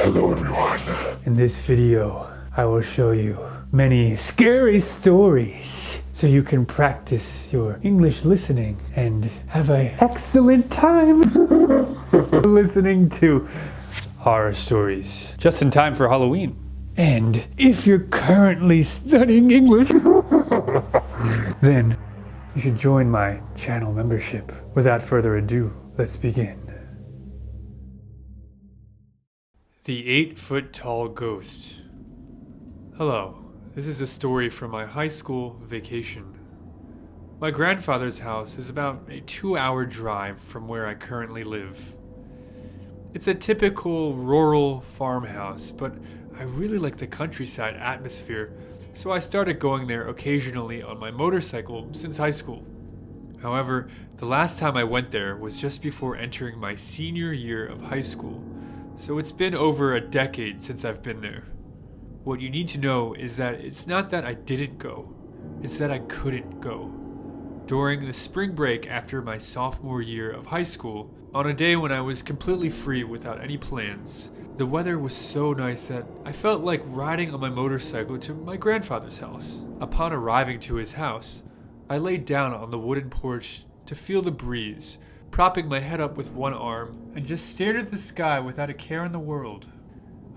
Hello everyone. In this video, I will show you many scary stories so you can practice your English listening and have an excellent time listening to horror stories just in time for Halloween. And if you're currently studying English, then you should join my channel membership. Without further ado, let's begin. The 8-foot-tall ghost. Hello, this is a story from my high school vacation. My grandfather's house is about a 2-hour drive from where I currently live. It's a typical rural farmhouse, but I really like the countryside atmosphere, so I started going there occasionally on my motorcycle since high school. However, the last time I went there was just before entering my senior year of high school, so it's been over a decade since I've been there. What you need to know is that it's not that I didn't go, it's that I couldn't go. During the spring break after my sophomore year of high school, on a day when I was completely free without any plans, the weather was so nice that I felt like riding on my motorcycle to my grandfather's house. Upon arriving to his house, I laid down on the wooden porch to feel the breeze, propping my head up with one arm, and just stared at the sky without a care in the world.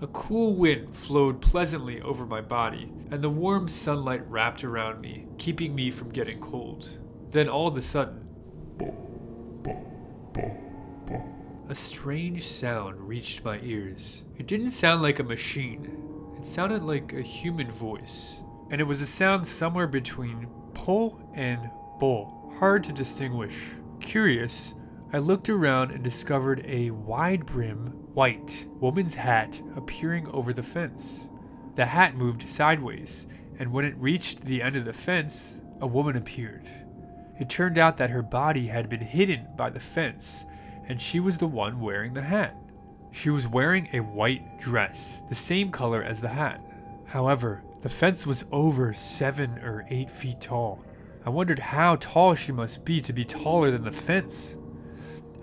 A cool wind flowed pleasantly over my body, and the warm sunlight wrapped around me, keeping me from getting cold. Then all of a sudden, a strange sound reached my ears. It didn't sound like a machine. It sounded like a human voice. And it was a sound somewhere between po and bo, hard to distinguish. Curious, I looked around and discovered a wide-brim, white woman's hat appearing over the fence. The hat moved sideways, and when it reached the end of the fence, a woman appeared. It turned out that her body had been hidden by the fence, and she was the one wearing the hat. She was wearing a white dress, the same color as the hat. However, the fence was over 7 or 8 feet tall. I wondered how tall she must be to be taller than the fence.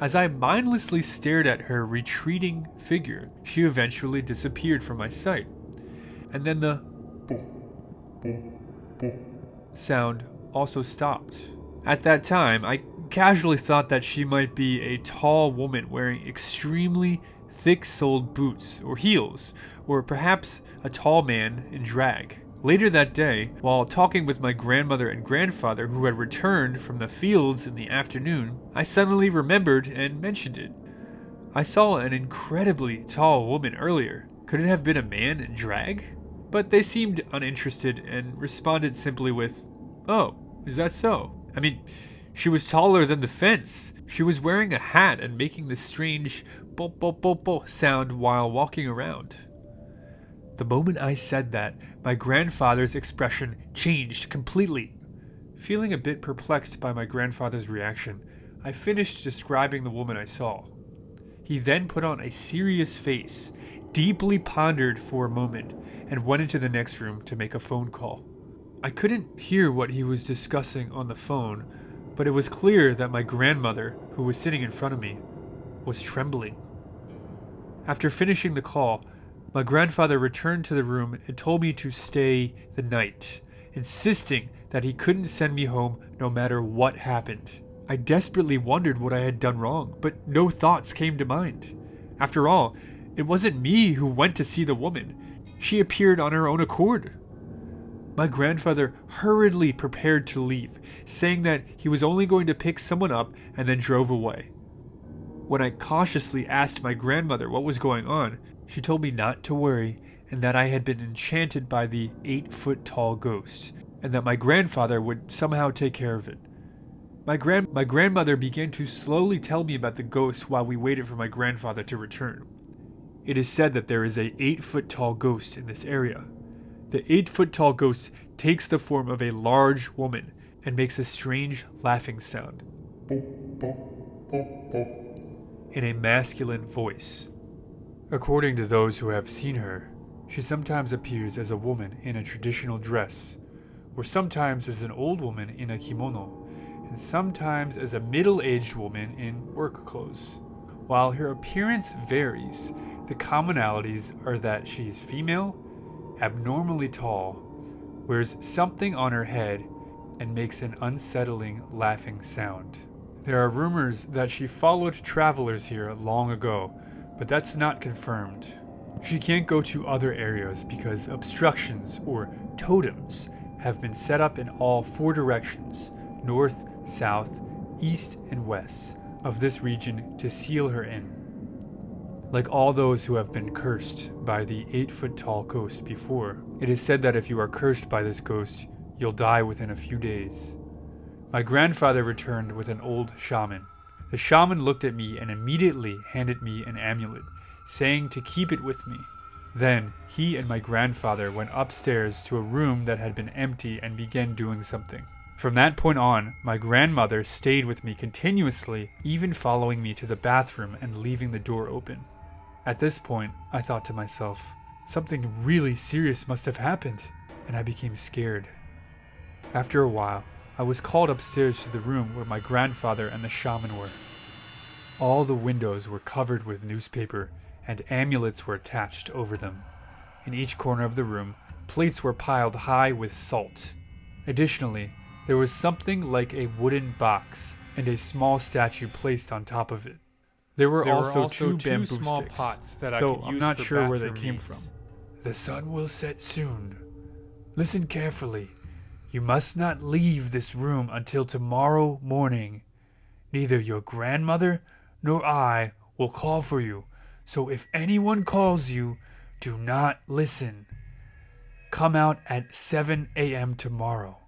As I mindlessly stared at her retreating figure, she eventually disappeared from my sight. And then the sound also stopped. At that time, I casually thought that she might be a tall woman wearing extremely thick-soled boots or heels, or perhaps a tall man in drag. Later that day, while talking with my grandmother and grandfather who had returned from the fields in the afternoon, I suddenly remembered and mentioned it. I saw an incredibly tall woman earlier. Could it have been a man in drag? But they seemed uninterested and responded simply with, "Oh, is that so? I mean, she was taller than the fence. She was wearing a hat and making this strange bop bop bop bop sound while walking around." The moment I said that, my grandfather's expression changed completely. Feeling a bit perplexed by my grandfather's reaction, I finished describing the woman I saw. He then put on a serious face, deeply pondered for a moment, and went into the next room to make a phone call. I couldn't hear what he was discussing on the phone, but it was clear that my grandmother, who was sitting in front of me, was trembling. After finishing the call, my grandfather returned to the room and told me to stay the night, insisting that he couldn't send me home no matter what happened. I desperately wondered what I had done wrong, but no thoughts came to mind. After all, it wasn't me who went to see the woman. She appeared on her own accord. My grandfather hurriedly prepared to leave, saying that he was only going to pick someone up and then drove away. When I cautiously asked my grandmother what was going on, she told me not to worry and that I had been enchanted by the 8-foot-tall ghost and that my grandfather would somehow take care of it. My grandmother began to slowly tell me about the ghost while we waited for my grandfather to return. It is said that there is a 8-foot-tall ghost in this area. The 8-foot-tall ghost takes the form of a large woman and makes a strange laughing sound in a masculine voice. According to those who have seen her, she sometimes appears as a woman in a traditional dress, or sometimes as an old woman in a kimono, and sometimes as a middle-aged woman in work clothes. While her appearance varies, The commonalities are that she's female, abnormally tall, wears something on her head, and makes an unsettling laughing sound. There are rumors that she followed travelers here long ago, but that's not confirmed. She can't go to other areas because obstructions or totems have been set up in all 4 directions, north, south, east, and west of this region to seal her in. Like all those who have been cursed by the 8-foot-tall ghost before, it is said that if you are cursed by this ghost, you'll die within a few days. My grandfather returned with an old shaman. The shaman looked at me and immediately handed me an amulet, saying to keep it with me. Then he and my grandfather went upstairs to a room that had been empty and began doing something. From that point on, my grandmother stayed with me continuously, even following me to the bathroom and leaving the door open. At this point, I thought to myself, something really serious must have happened, and I became scared. After a while, I was called upstairs to the room where my grandfather and the shaman were. All the windows were covered with newspaper, and amulets were attached over them. In each corner of the room, plates were piled high with salt. Additionally, there was something like a wooden box and a small statue placed on top of it. There were also two bamboo small sticks, pots that I though could I'm use not for sure where they bathroom came needs. from. The sun will set soon. Listen carefully. You must not leave this room until tomorrow morning. Neither your grandmother nor I will call for you, so if anyone calls you, do not listen. Come out at 7 a.m. tomorrow.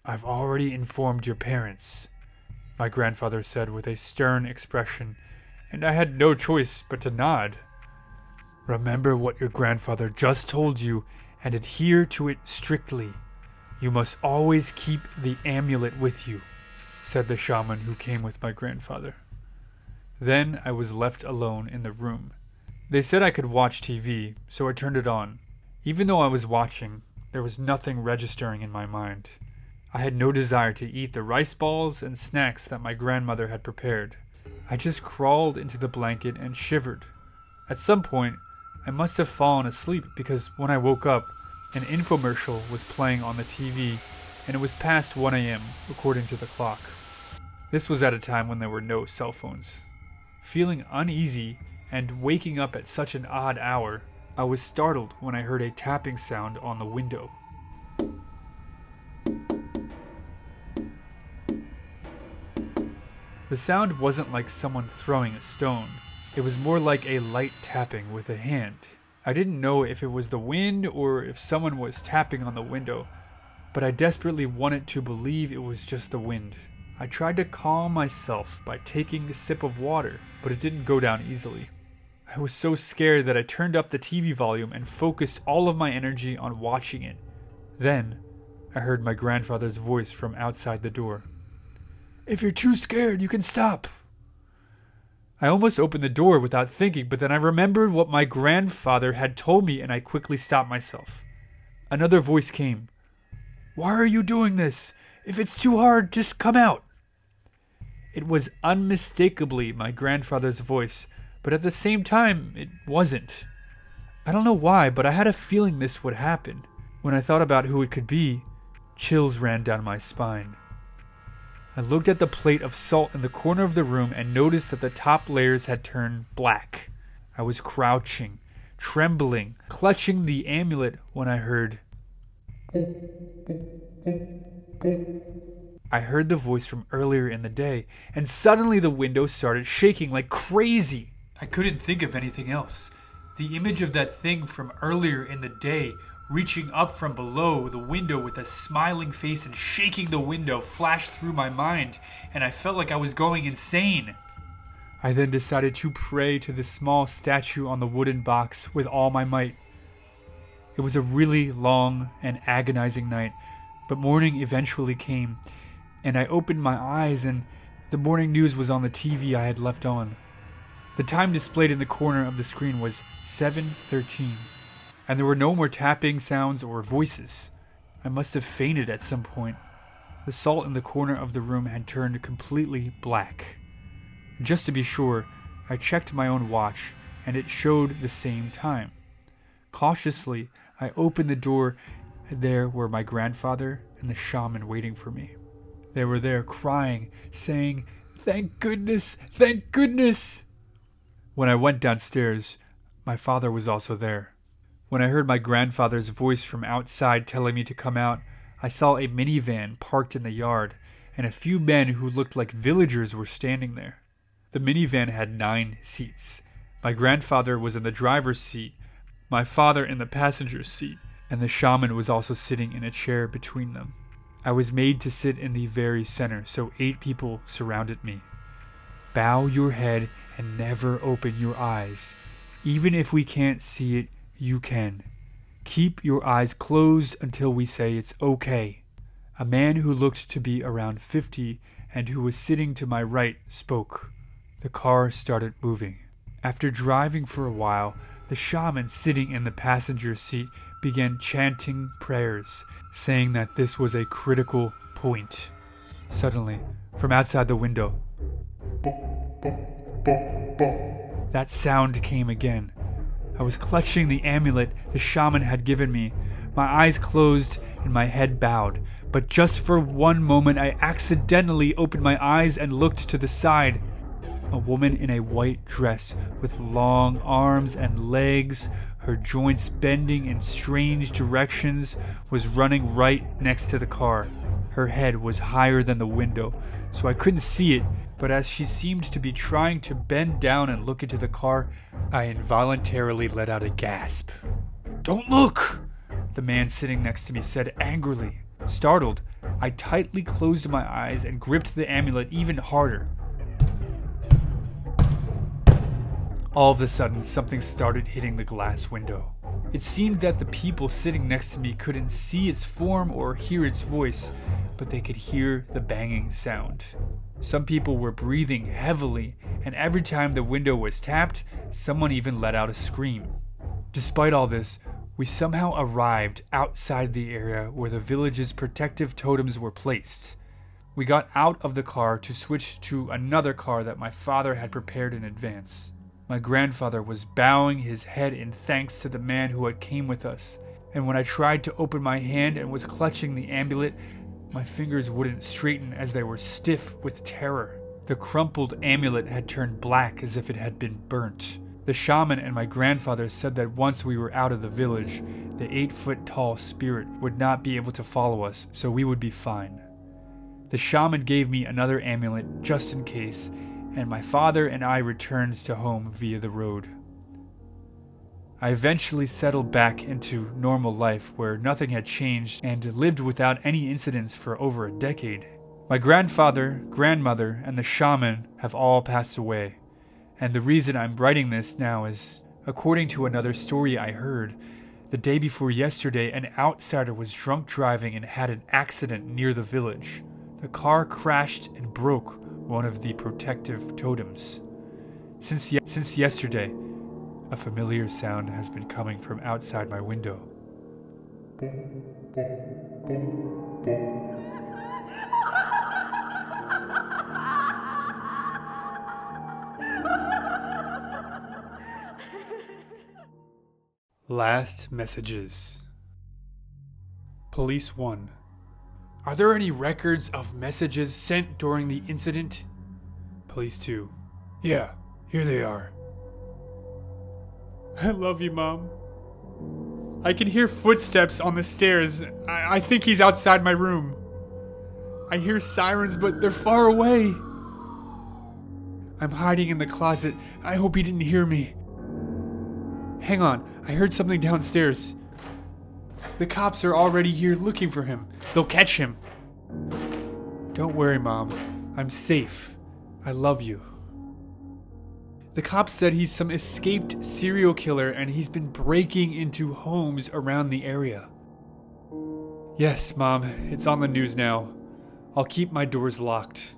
I've already informed your parents, my grandfather said with a stern expression, and I had no choice but to nod. Remember what your grandfather just told you and adhere to it strictly. You must always keep the amulet with you, said the shaman who came with my grandfather. Then I was left alone in the room. They said I could watch TV, so I turned it on. Even though I was watching, there was nothing registering in my mind. I had no desire to eat the rice balls and snacks that my grandmother had prepared. I just crawled into the blanket and shivered. At some point, I must have fallen asleep because when I woke up, an infomercial was playing on the TV and it was past 1 a.m. according to the clock. This was at a time when there were no cell phones. Feeling uneasy and waking up at such an odd hour, I was startled when I heard a tapping sound on the window. The sound wasn't like someone throwing a stone. It was more like a light tapping with a hand. I didn't know if it was the wind or if someone was tapping on the window, but I desperately wanted to believe it was just the wind. I tried to calm myself by taking a sip of water, but it didn't go down easily. I was so scared that I turned up the TV volume and focused all of my energy on watching it. Then, I heard my grandfather's voice from outside the door. If you're too scared, you can stop. I almost opened the door without thinking, but then I remembered what my grandfather had told me and I quickly stopped myself. Another voice came. Why are you doing this? If it's too hard, just come out. It was unmistakably my grandfather's voice, but at the same time, it wasn't. I don't know why, but I had a feeling this would happen. When I thought about who it could be, chills ran down my spine. I looked at the plate of salt in the corner of the room and noticed that the top layers had turned black. I was crouching, trembling, clutching the amulet when I heard the voice from earlier in the day, and suddenly the window started shaking like crazy. I couldn't think of anything else. The image of that thing from earlier in the day reaching up from below the window with a smiling face and shaking the window flashed through my mind, and I felt like I was going insane. I then decided to pray to the small statue on the wooden box with all my might. It was a really long and agonizing night, but morning eventually came, and I opened my eyes and the morning news was on the TV I had left on. The time displayed in the corner of the screen was 7:13. And there were no more tapping sounds or voices. I must have fainted at some point. The salt in the corner of the room had turned completely black. Just to be sure, I checked my own watch, and it showed the same time. Cautiously, I opened the door, and there were my grandfather and the shaman waiting for me. They were there crying, saying, "Thank goodness! Thank goodness!" When I went downstairs, my father was also there. When I heard my grandfather's voice from outside telling me to come out, I saw a minivan parked in the yard, and a few men who looked like villagers were standing there. The minivan had 9 seats. My grandfather was in the driver's seat, my father in the passenger seat, and the shaman was also sitting in a chair between them. I was made to sit in the very center, so 8 people surrounded me. "Bow your head and never open your eyes. Even if we can't see it, you can. Keep your eyes closed until we say it's okay." A man who looked to be around 50 and who was sitting to my right spoke. The car started moving. After driving for a while, the shaman sitting in the passenger seat began chanting prayers, saying that this was a critical point. Suddenly, from outside the window, that sound came again. I was clutching the amulet the shaman had given me. My eyes closed and my head bowed. But just for one moment, I accidentally opened my eyes and looked to the side. A woman in a white dress with long arms and legs, her joints bending in strange directions, was running right next to the car. Her head was higher than the window, so I couldn't see it, but as she seemed to be trying to bend down and look into the car, I involuntarily let out a gasp. "Don't look!" the man sitting next to me said angrily. Startled, I tightly closed my eyes and gripped the amulet even harder. All of a sudden, something started hitting the glass window. It seemed that the people sitting next to me couldn't see its form or hear its voice, but they could hear the banging sound. Some people were breathing heavily, and every time the window was tapped, someone even let out a scream. Despite all this, we somehow arrived outside the area where the village's protective totems were placed. We got out of the car to switch to another car that my father had prepared in advance. My grandfather was bowing his head in thanks to the man who had came with us, and when I tried to open my hand and was clutching the amulet, my fingers wouldn't straighten as they were stiff with terror. The crumpled amulet had turned black as if it had been burnt. The shaman and my grandfather said that once we were out of the village, the 8-foot-tall spirit would not be able to follow us, so we would be fine. The shaman gave me another amulet just in case, and my father and I returned to home via the road. I eventually settled back into normal life where nothing had changed and lived without any incidents for over a decade. My grandfather, grandmother, and the shaman have all passed away, and the reason I'm writing this now is, according to another story I heard, the day before yesterday an outsider was drunk driving and had an accident near the village. The car crashed and broke one of the protective totems. Since yesterday, a familiar sound has been coming from outside my window. Last messages. Police 1. Are there any records of messages sent during the incident? Police 2. Yeah, here they are. I love you, Mom. I can hear footsteps on the stairs. I think he's outside my room. I hear sirens, but they're far away. I'm hiding in the closet. I hope he didn't hear me. Hang on, I heard something downstairs. The cops are already here looking for him. They'll catch him. Don't worry, Mom. I'm safe. I love you. The cops said he's some escaped serial killer and he's been breaking into homes around the area. Yes, Mom, it's on the news now. I'll keep my doors locked.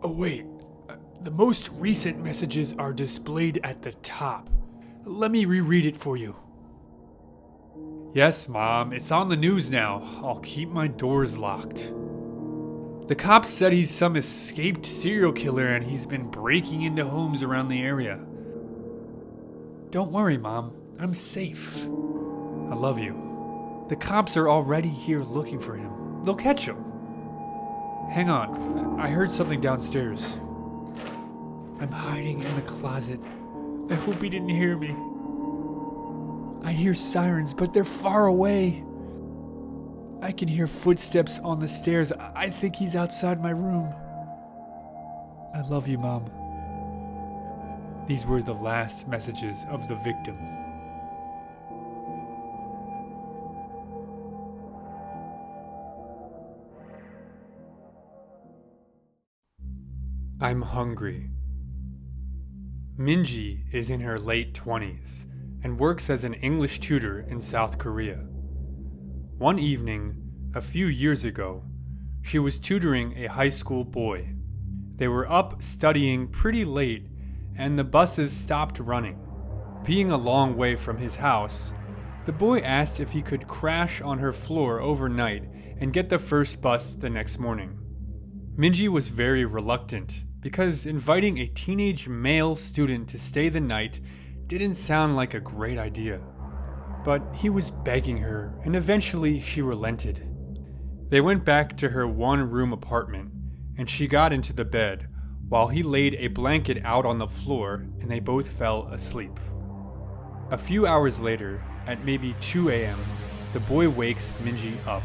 Oh, wait. The most recent messages are displayed at the top. Let me reread it for you. Yes, Mom, it's on the news now. I'll keep my doors locked. The cops said he's some escaped serial killer and he's been breaking into homes around the area. Don't worry, Mom. I'm safe. I love you. The cops are already here looking for him. They'll catch him. Hang on. I heard something downstairs. I'm hiding in the closet. I hope he didn't hear me. I hear sirens, but they're far away. I can hear footsteps on the stairs. I think he's outside my room. I love you, Mom. These were the last messages of the victim. I'm hungry. Minji is in her late 20s and works as an English tutor in South Korea. One evening, a few years ago, she was tutoring a high school boy. They were up studying pretty late, and the buses stopped running. Being a long way from his house, the boy asked if he could crash on her floor overnight and get the first bus the next morning. Minji was very reluctant because inviting a teenage male student to stay the night didn't sound like a great idea. But he was begging her, and eventually she relented. They went back to her one-room apartment, and she got into the bed while he laid a blanket out on the floor and they both fell asleep. A few hours later, at maybe 2 a.m., the boy wakes Minji up.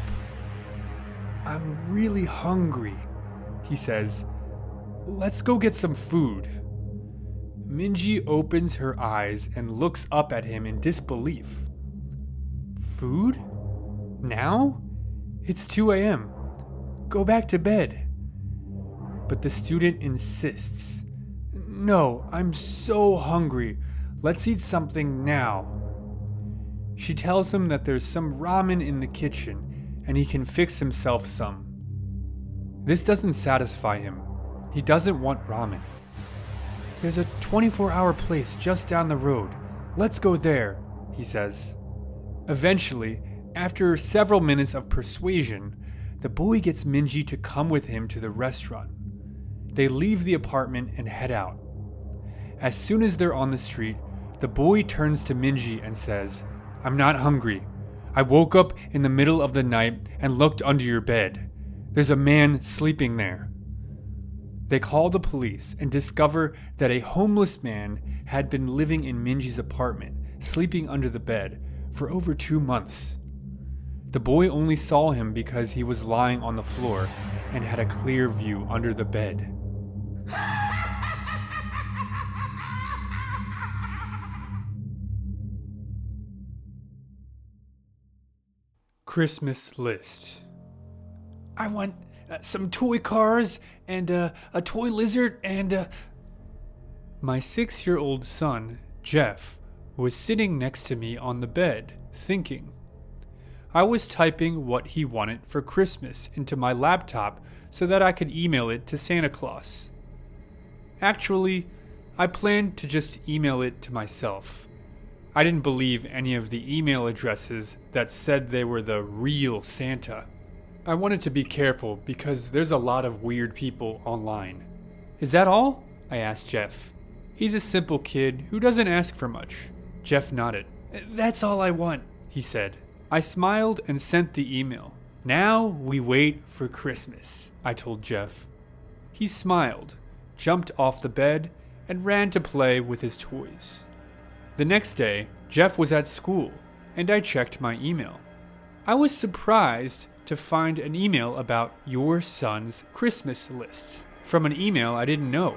I'm really hungry, he says. Let's go get some food. Minji opens her eyes and looks up at him in disbelief. Food? Now? It's 2 a.m. Go back to bed. But the student insists. No, I'm so hungry. Let's eat something now. She tells him that there's some ramen in the kitchen and he can fix himself some. This doesn't satisfy him. He doesn't want ramen. There's a 24-hour place just down the road. Let's go there, he says. Eventually, after several minutes of persuasion, the boy gets Minji to come with him to the restaurant. They leave the apartment and head out. As soon as they're on the street, the boy turns to Minji and says, I'm not hungry. I woke up in the middle of the night and looked under your bed. There's a man sleeping there. They call the police and discover that a homeless man had been living in Minji's apartment, sleeping under the bed, for over 2 months. The boy only saw him because he was lying on the floor and had a clear view under the bed. Christmas list. I want some toy cars and a toy lizard and My 6-year-old son, Jeff, was sitting next to me on the bed, thinking. I was typing what he wanted for Christmas into my laptop so that I could email it to Santa Claus. Actually, I planned to just email it to myself. I didn't believe any of the email addresses that said they were the real Santa. I wanted to be careful because there's a lot of weird people online. Is that all? I asked Jeff. He's a simple kid who doesn't ask for much. Jeff nodded. That's all I want, he said. I smiled and sent the email. Now we wait for Christmas, I told Jeff. He smiled, jumped off the bed, and ran to play with his toys. The next day, Jeff was at school, and I checked my email. I was surprised to find an email about your son's Christmas list from an email I didn't know.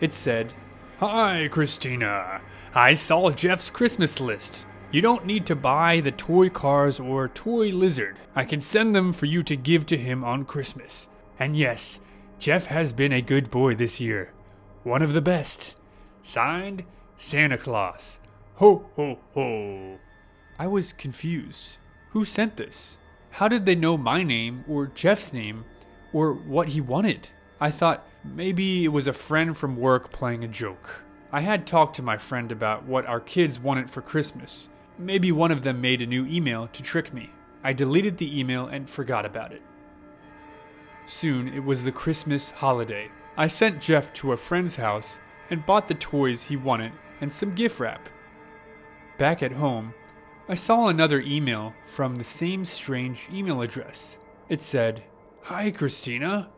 It said, Hi, Christina. I saw Jeff's Christmas list. You don't need to buy the toy cars or toy lizard. I can send them for you to give to him on Christmas. And yes, Jeff has been a good boy this year. One of the best. Signed, Santa Claus. Ho, ho, ho. I was confused. Who sent this? How did they know my name or Jeff's name or what he wanted? I thought maybe it was a friend from work playing a joke. I had talked to my friend about what our kids wanted for Christmas. Maybe one of them made a new email to trick me. I deleted the email and forgot about it. Soon it was the Christmas holiday. I sent Jeff to a friend's house and bought the toys he wanted and some gift wrap. Back at home, I saw another email from the same strange email address. It said, "Hi, Christina.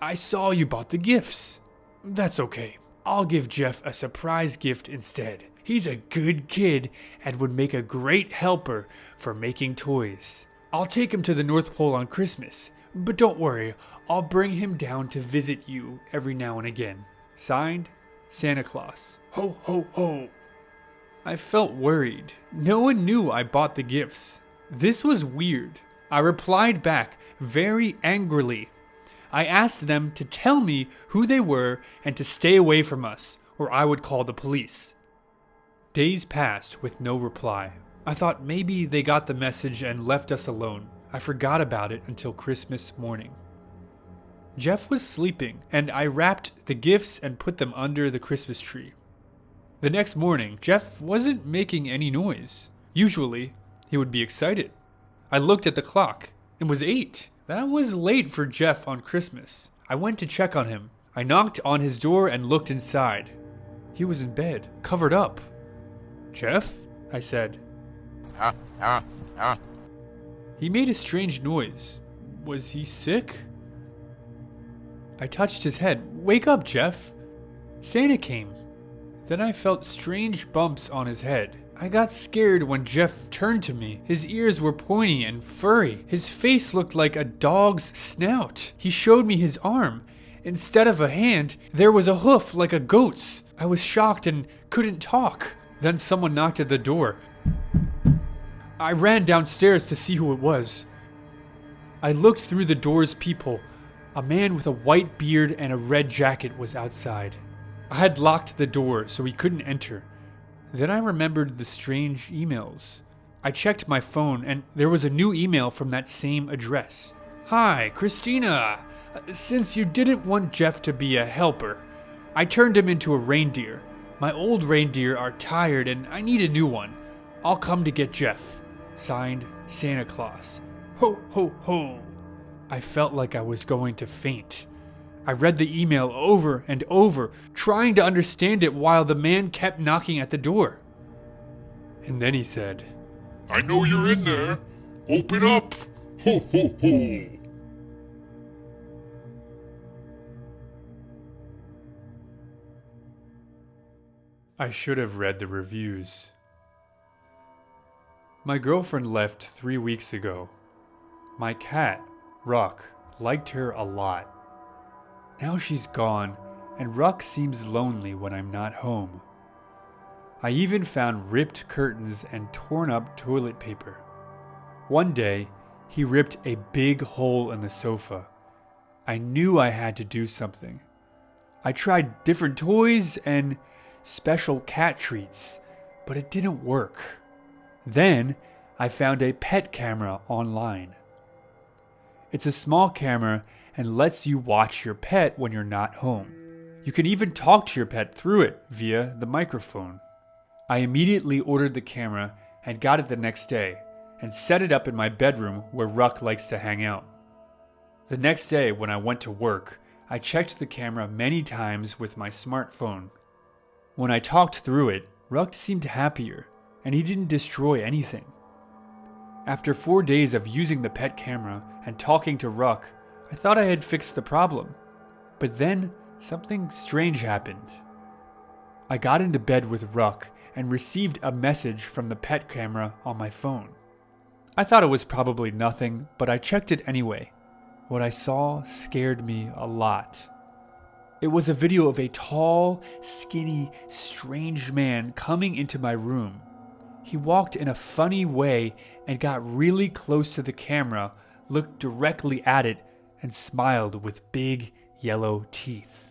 I saw you bought the gifts. That's okay. I'll give Jeff a surprise gift instead. He's a good kid and would make a great helper for making toys. I'll take him to the North Pole on Christmas, but don't worry, I'll bring him down to visit you every now and again. Signed, Santa Claus." Ho, ho, ho. I felt worried. No one knew I bought the gifts. This was weird. I replied back very angrily. I asked them to tell me who they were and to stay away from us, or I would call the police. Days passed with no reply. I thought maybe they got the message and left us alone. I forgot about it until Christmas morning. Jeff was sleeping, and I wrapped the gifts and put them under the Christmas tree. The next morning, Jeff wasn't making any noise. Usually, he would be excited. I looked at the clock. It was 8. That was late for Jeff on Christmas. I went to check on him. I knocked on his door and looked inside. He was in bed, covered up. "Jeff?" I said. He made a strange noise. Was he sick? I touched his head. "Wake up, Jeff." Santa came. Then I felt strange bumps on his head. I got scared when Jeff turned to me. His ears were pointy and furry. His face looked like a dog's snout. He showed me his arm. Instead of a hand, there was a hoof like a goat's. I was shocked and couldn't talk. Then someone knocked at the door. I ran downstairs to see who it was. I looked through the door's peephole. A man with a white beard and a red jacket was outside. I had locked the door so he couldn't enter. Then I remembered the strange emails. I checked my phone and there was a new email from that same address. "Hi, Christina. Since you didn't want Jeff to be a helper, I turned him into a reindeer. My old reindeer are tired and I need a new one. I'll come to get Jeff. Signed, Santa Claus." Ho, ho, ho. I felt like I was going to faint. I read the email over and over, trying to understand it while the man kept knocking at the door. And then he said, "I know you're in there. Open up. Ho, ho, ho." I should have read the reviews. My girlfriend left 3 weeks ago. My cat, Ruck, liked her a lot. Now she's gone, and Ruck seems lonely when I'm not home. I even found ripped curtains and torn up toilet paper. One day, he ripped a big hole in the sofa. I knew I had to do something. I tried different toys and special cat treats, but it didn't work. Then, I found a pet camera online. It's a small camera and lets you watch your pet when you're not home. You can even talk to your pet through it via the microphone. I immediately ordered the camera and got it the next day and set it up in my bedroom where Ruck likes to hang out. The next day when I went to work, I checked the camera many times with my smartphone. When I talked through it, Ruck seemed happier and he didn't destroy anything. After 4 days of using the pet camera and talking to Ruck, I thought I had fixed the problem. But then, something strange happened. I got into bed with Ruck and received a message from the pet camera on my phone. I thought it was probably nothing, but I checked it anyway. What I saw scared me a lot. It was a video of a tall, skinny, strange man coming into my room. He walked in a funny way and got really close to the camera, looked directly at it, and smiled with big yellow teeth.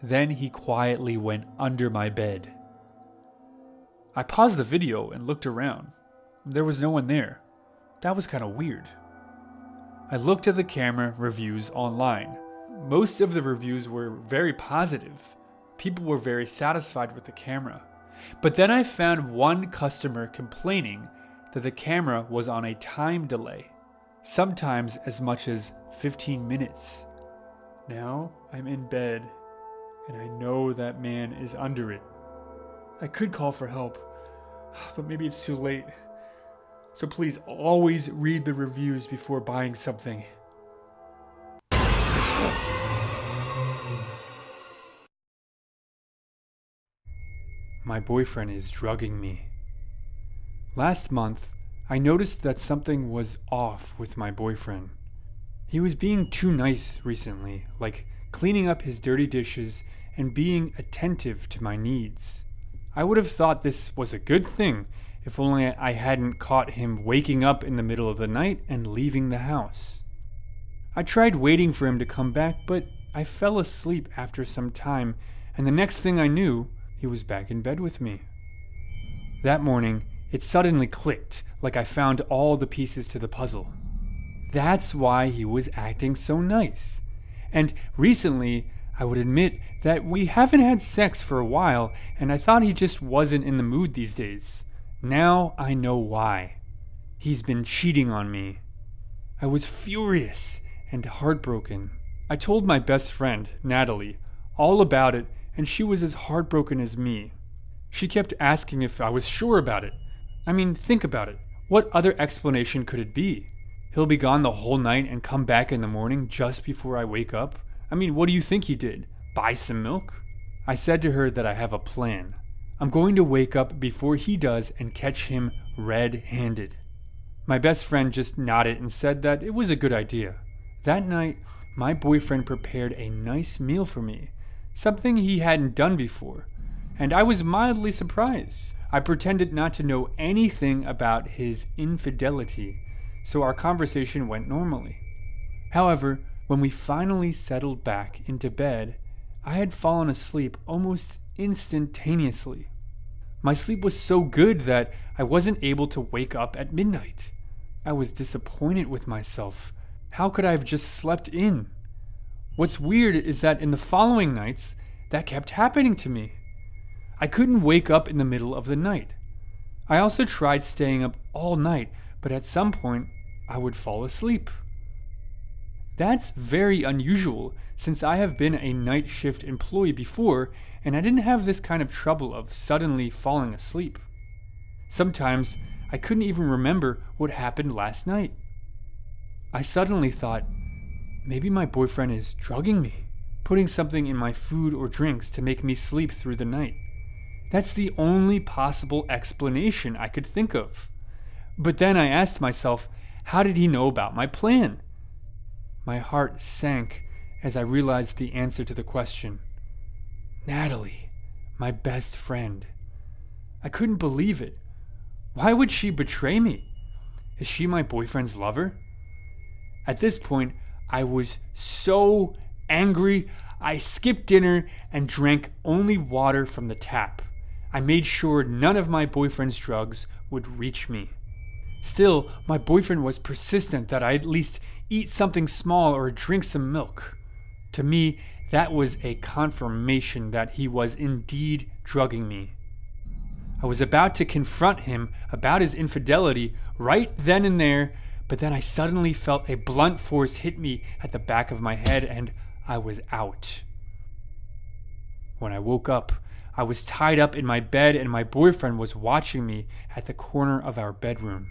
Then he quietly went under my bed. I paused the video and looked around. There was no one there. That was kind of weird. I looked at the camera reviews online. Most of the reviews were very positive. People were very satisfied with the camera. But then I found one customer complaining that the camera was on a time delay, sometimes as much as 15 minutes. Now I'm in bed, and I know that man is under it. I could call for help, But maybe it's too late. So please always read the reviews before buying something. My boyfriend is drugging me. Last month, I noticed that something was off with my boyfriend. He was being too nice recently, like cleaning up his dirty dishes and being attentive to my needs. I would have thought this was a good thing if only I hadn't caught him waking up in the middle of the night and leaving the house. I tried waiting for him to come back, but I fell asleep after some time, and the next thing I knew, he was back in bed with me. That morning, it suddenly clicked, like I found all the pieces to the puzzle. That's why he was acting so nice. And recently, I would admit that we haven't had sex for a while, and I thought he just wasn't in the mood these days. Now I know why. He's been cheating on me. I was furious and heartbroken. I told my best friend, Natalie, all about it, and she was as heartbroken as me. She kept asking if I was sure about it. I mean, think about it. What other explanation could it be? He'll be gone the whole night and come back in the morning just before I wake up? I mean, what do you think he did? Buy some milk? I said to her that I have a plan. I'm going to wake up before he does and catch him red-handed. My best friend just nodded and said that it was a good idea. That night, my boyfriend prepared a nice meal for me, something he hadn't done before, and I was mildly surprised. I pretended not to know anything about his infidelity, so our conversation went normally. However, when we finally settled back into bed, I had fallen asleep almost instantaneously. My sleep was so good that I wasn't able to wake up at midnight. I was disappointed with myself. How could I have just slept in? What's weird is that in the following nights, that kept happening to me. I couldn't wake up in the middle of the night. I also tried staying up all night, but at some point, I would fall asleep. That's very unusual, since I have been a night shift employee before, and I didn't have this kind of trouble of suddenly falling asleep. Sometimes, I couldn't even remember what happened last night. I suddenly thought, maybe my boyfriend is drugging me, putting something in my food or drinks to make me sleep through the night. That's the only possible explanation I could think of. But then I asked myself, how did he know about my plan? My heart sank as I realized the answer to the question. Natalie, my best friend. I couldn't believe it. Why would she betray me? Is she my boyfriend's lover? At this point, I was so angry, I skipped dinner and drank only water from the tap. I made sure none of my boyfriend's drugs would reach me. Still, my boyfriend was persistent that I at least eat something small or drink some milk. To me, that was a confirmation that he was indeed drugging me. I was about to confront him about his infidelity right then and there, but then I suddenly felt a blunt force hit me at the back of my head and I was out. When I woke up, I was tied up in my bed and my boyfriend was watching me at the corner of our bedroom.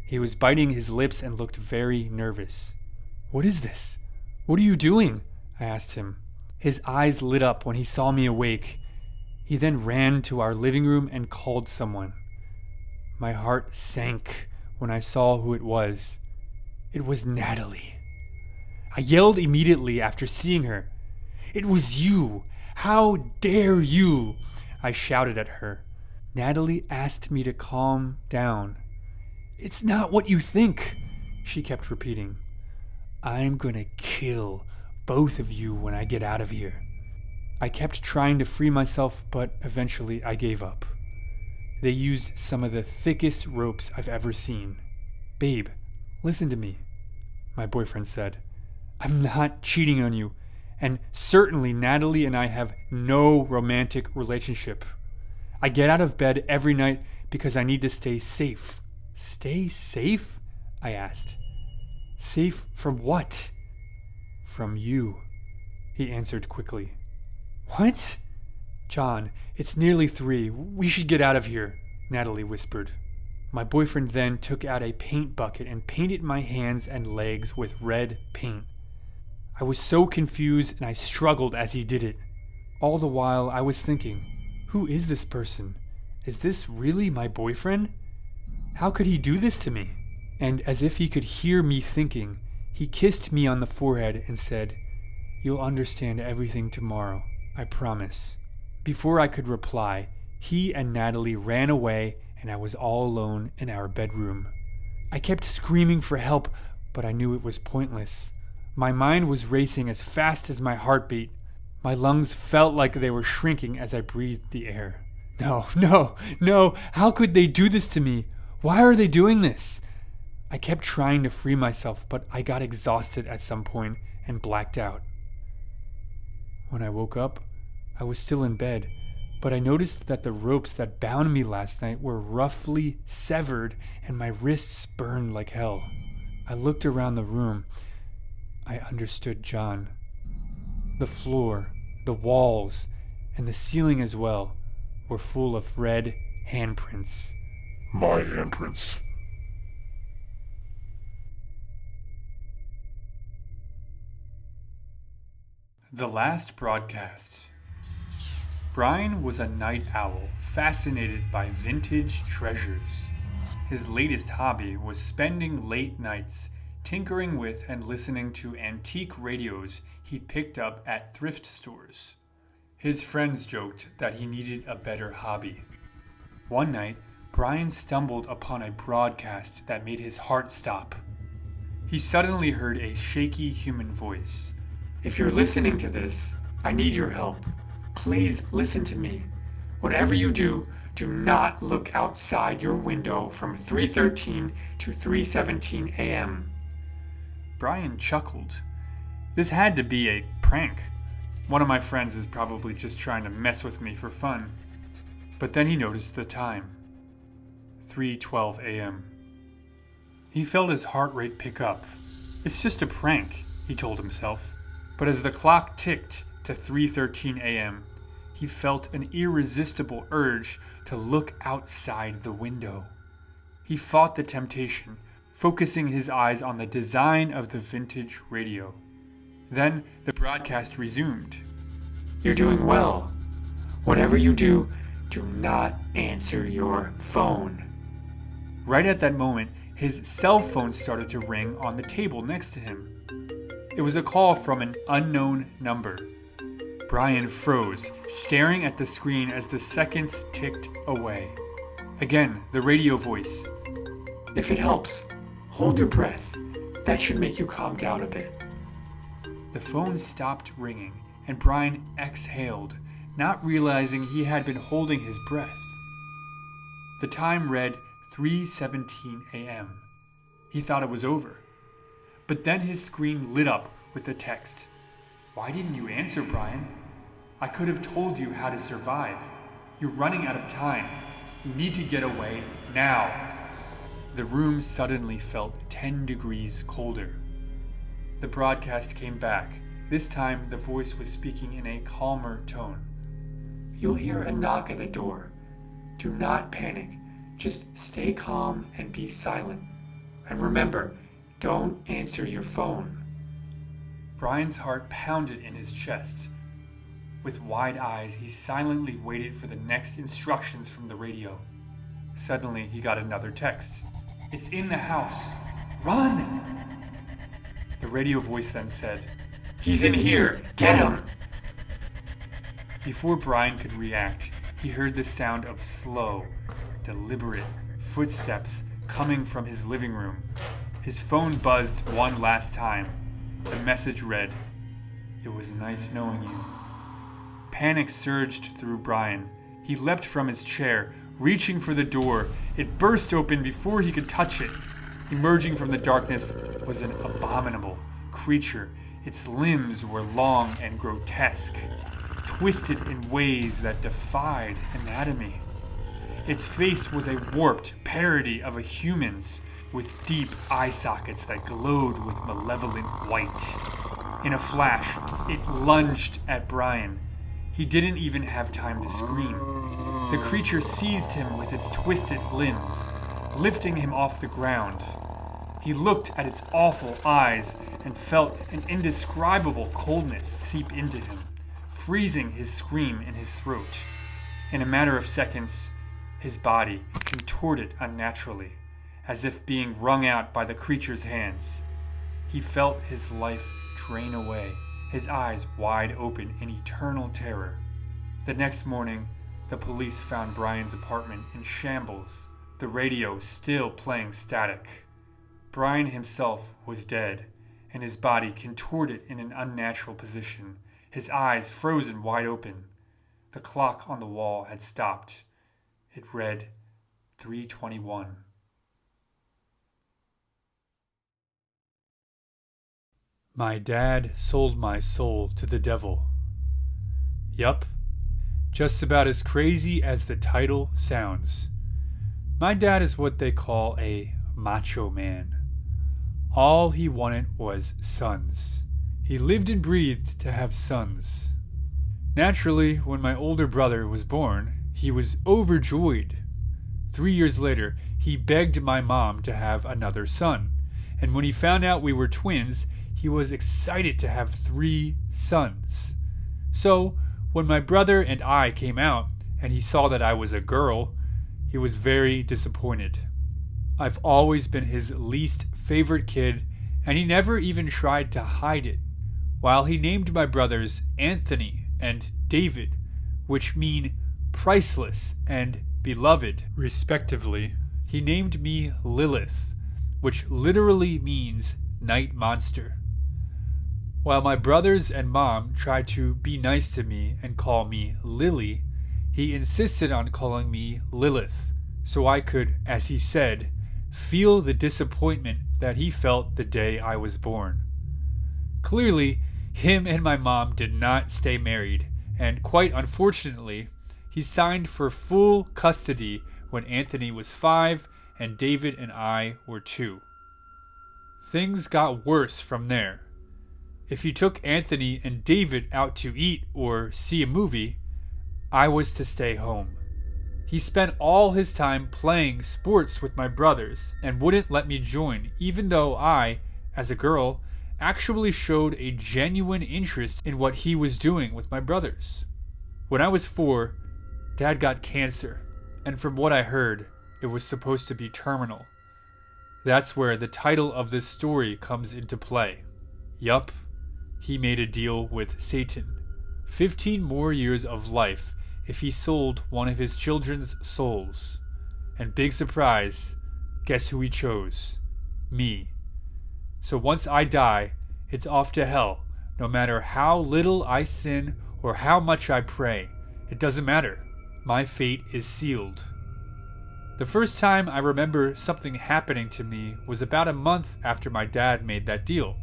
He was biting his lips and looked very nervous. What is this? What are you doing? I asked him. His eyes lit up when he saw me awake. He then ran to our living room and called someone. My heart sank when I saw who it was. It was Natalie. I yelled immediately after seeing her. It was you! How dare you! I shouted at her. Natalie asked me to calm down. It's not what you think, she kept repeating. I'm gonna kill both of you when I get out of here. I kept trying to free myself, but eventually I gave up. They used some of the thickest ropes I've ever seen. Babe, listen to me, my boyfriend said. I'm not cheating on you, and certainly Natalie and I have no romantic relationship. I get out of bed every night because I need to stay safe. Stay safe? I asked. Safe from what? From you, he answered quickly. What? John, it's nearly 3. We should get out of here. Natalie whispered. My boyfriend then took out a paint bucket and painted my hands and legs with red paint. I was so confused and I struggled as he did it. All the while I was thinking, who is this person? Is this really my boyfriend? How could he do this to me? And as if he could hear me thinking, he kissed me on the forehead and said, You'll understand everything tomorrow, I promise. Before I could reply, he and Natalie ran away and I was all alone in our bedroom. I kept screaming for help, but I knew it was pointless. My mind was racing as fast as my heartbeat. My lungs felt like they were shrinking as I breathed the air. No, how could they do this to me? Why are they doing this? I kept trying to free myself, but I got exhausted at some point and blacked out. When I woke up, I was still in bed, but I noticed that the ropes that bound me last night were roughly severed and my wrists burned like hell. I looked around the room. I understood John. The floor, the walls, and the ceiling as well were full of red handprints. My handprints. The last broadcast. Brian was a night owl, fascinated by vintage treasures. His latest hobby was spending late nights tinkering with and listening to antique radios he'd picked up at thrift stores. His friends joked that he needed a better hobby. One night, Brian stumbled upon a broadcast that made his heart stop. He suddenly heard a shaky human voice. If you're listening to this, I need your help. Please listen to me. Whatever you do, do not look outside your window from 3:13 to 3:17 a.m. Brian chuckled. This had to be a prank. One of my friends is probably just trying to mess with me for fun. But then he noticed the time. 3:12 a.m. He felt his heart rate pick up. It's just a prank, he told himself. But as the clock ticked to 3:13 a.m., he felt an irresistible urge to look outside the window. He fought the temptation, focusing his eyes on the design of the vintage radio. Then the broadcast resumed. You're doing well. Whatever you do, do not answer your phone. Right at that moment, his cell phone started to ring on the table next to him. It was a call from an unknown number. Brian froze, staring at the screen as the seconds ticked away. Again, the radio voice. If it helps, hold your breath. That should make you calm down a bit. The phone stopped ringing, and Brian exhaled, not realizing he had been holding his breath. The time read 3:17 a.m. He thought it was over. But then his screen lit up with the text. Why didn't you answer, Brian? I could have told you how to survive. You're running out of time. You need to get away now. The room suddenly felt 10 degrees colder. The broadcast came back. This time the voice was speaking in a calmer tone. You'll hear a knock at the door. Do not panic. Just stay calm and be silent. And remember, don't answer your phone. Brian's heart pounded in his chest. With wide eyes, he silently waited for the next instructions from the radio. Suddenly, he got another text. It's in the house. Run! The radio voice then said, He's in here! Get him! Before Brian could react, he heard the sound of slow, deliberate footsteps coming from his living room. His phone buzzed one last time. The message read, It was nice knowing you. Panic surged through Brian. He leapt from his chair, reaching for the door. It burst open before he could touch it. Emerging from the darkness was an abominable creature. Its limbs were long and grotesque, twisted in ways that defied anatomy. Its face was a warped parody of a human's, with deep eye sockets that glowed with malevolent white. In a flash, it lunged at Brian. He didn't even have time to scream. The creature seized him with its twisted limbs, lifting him off the ground. He looked at its awful eyes and felt an indescribable coldness seep into him, freezing his scream in his throat. In a matter of seconds, his body contorted unnaturally, as if being wrung out by the creature's hands. He felt his life drain away, his eyes wide open in eternal terror. The next morning, the police found Brian's apartment in shambles, the radio still playing static. Brian himself was dead, and his body contorted in an unnatural position, his eyes frozen wide open. The clock on the wall had stopped. It read 3:21. My dad sold my soul to the devil. Yup, just about as crazy as the title sounds. My dad is what they call a macho man. All he wanted was sons. He lived and breathed to have sons. Naturally, when my older brother was born, he was overjoyed. 3 years later, he begged my mom to have another son. And when he found out we were twins, he was excited to have 3 sons. So, when my brother and I came out, and he saw that I was a girl, he was very disappointed. I've always been his least favorite kid, and he never even tried to hide it. While he named my brothers Anthony and David, which mean priceless and beloved, respectively, he named me Lilith, which literally means night monster. While my brothers and mom tried to be nice to me and call me Lily, he insisted on calling me Lilith, so I could, as he said, feel the disappointment that he felt the day I was born. Clearly, him and my mom did not stay married, and quite unfortunately, he signed for full custody when Anthony was 5 and David and I were 2. Things got worse from there. If he took Anthony and David out to eat or see a movie, I was to stay home. He spent all his time playing sports with my brothers and wouldn't let me join, even though I, as a girl, actually showed a genuine interest in what he was doing with my brothers. When I was 4, Dad got cancer, and from what I heard, it was supposed to be terminal. That's where the title of this story comes into play. Yup, he made a deal with Satan. 15 more years of life if he sold one of his children's souls. And big surprise, guess who he chose? Me. So once I die, it's off to hell, no matter how little I sin or how much I pray. It doesn't matter. My fate is sealed. The first time I remember something happening to me was about a month after my dad made that deal.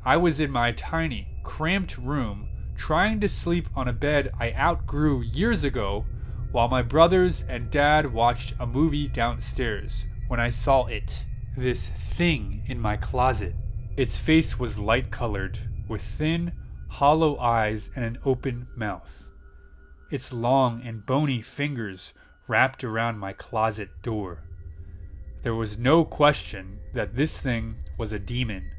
I was in my tiny, cramped room trying to sleep on a bed I outgrew years ago while my brothers and dad watched a movie downstairs when I saw it. This thing in my closet. Its face was light-colored, with thin, hollow eyes and an open mouth. Its long and bony fingers wrapped around my closet door. There was no question that this thing was a demon.